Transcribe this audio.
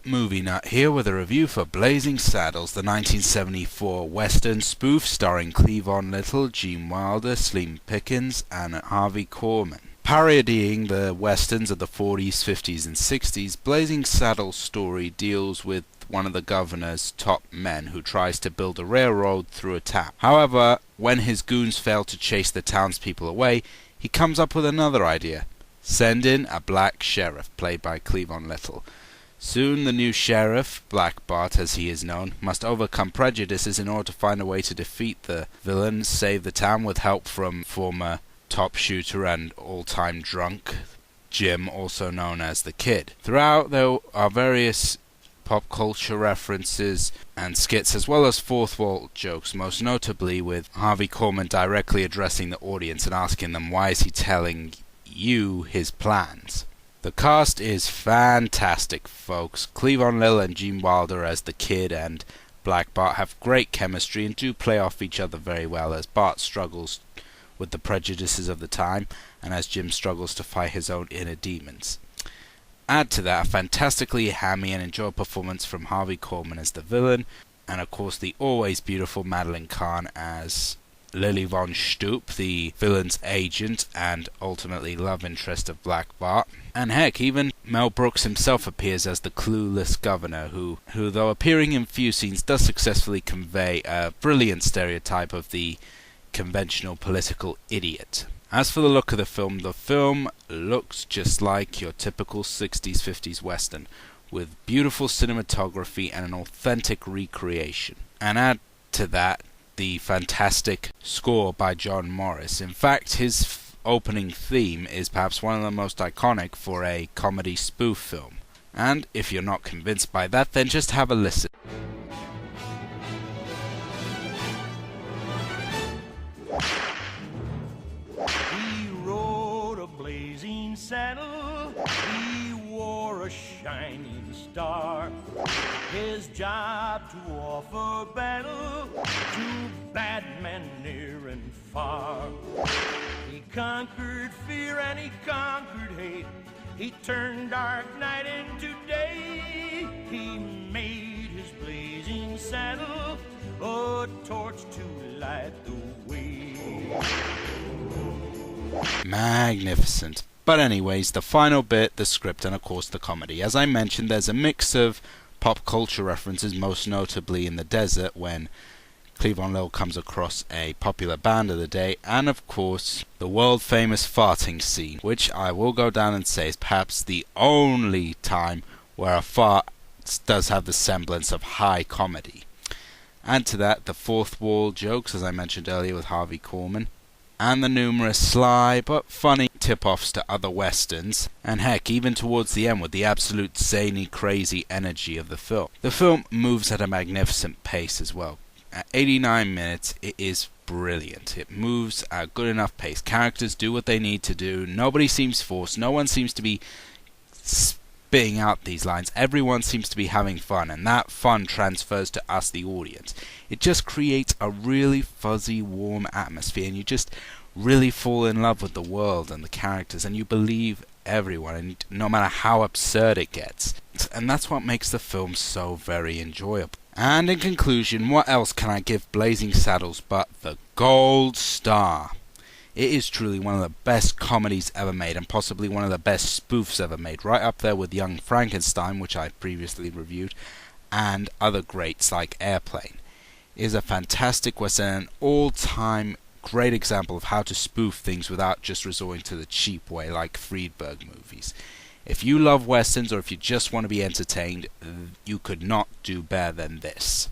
Movie Nut here with a review for Blazing Saddles, the 1974 Western spoof starring Cleavon Little, Gene Wilder, Slim Pickens, and Harvey Korman. Parodying the westerns of the 40s, 50s, and 60s, Blazing Saddles' story deals with one of the governor's top men who tries to build a railroad through a town. However, when his goons fail to chase the townspeople away, he comes up with another idea. Send in a black sheriff, played by Cleavon Little. Soon the new sheriff, Black Bart as he is known, must overcome prejudices in order to find a way to defeat the villain, save the town with help from former top shooter and all-time drunk Jim, also known as the Kid. Throughout there are various pop culture references and skits, as well as fourth wall jokes, most notably with Harvey Korman directly addressing the audience and asking them, why is he telling you his plans? The cast is fantastic, folks. Cleavon Little and Gene Wilder as the Kid and Black Bart have great chemistry and do play off each other very well, as Bart struggles with the prejudices of the time and as Jim struggles to fight his own inner demons. Add to that a fantastically hammy and enjoyable performance from Harvey Korman as the villain, and of course the always beautiful Madeline Kahn as Lily Von Stoop, the villain's agent and ultimately love interest of Black Bart. And heck, even Mel Brooks himself appears as the clueless governor, who though appearing in few scenes does successfully convey a brilliant stereotype of the conventional political idiot. As for the look of the film looks just like your typical 60s, 50s Western, with beautiful cinematography and an authentic recreation. And add to that the fantastic score by John Morris. In fact, his opening theme is perhaps one of the most iconic for a comedy spoof film. And if you're not convinced by that, then just have a listen. He rode a blazing saddle, he wore a shining star. His job to offer battle to bad men near and far. He conquered fear and he conquered hate. He turned dark night into day. He made his blazing saddle a torch to light the way. Magnificent. But anyways, the final bit, the script, and of course the comedy. As I mentioned, there's a mix of pop culture references, most notably in the desert when Cleavon Little comes across a popular band of the day, and of course the world famous farting scene, which I will go down and say is perhaps the only time where a fart does have the semblance of high comedy. Add to that the fourth wall jokes, as I mentioned earlier with Harvey Korman, and the numerous sly but funny tip-offs to other westerns, and heck, even towards the end with the absolute zany, crazy energy of the film. The film moves at a magnificent pace as well. At 89 minutes, it is brilliant. It moves at a good enough pace. Characters do what they need to do. Nobody seems forced. No one seems to be spitting out these lines. Everyone seems to be having fun, and that fun transfers to us, the audience. It just creates a really fuzzy, warm atmosphere, and you just really fall in love with the world and the characters, and you believe everyone, and no matter how absurd it gets. And that's what makes the film so very enjoyable. And in conclusion, what else can I give Blazing Saddles but the gold star? It is truly one of the best comedies ever made, and possibly one of the best spoofs ever made, right up there with Young Frankenstein, which I previously reviewed, and other greats like Airplane. It is a fantastic western, an all-time great example of how to spoof things without just resorting to the cheap way like Friedberg movies. If you love westerns, or if you just want to be entertained, you could not do better than this.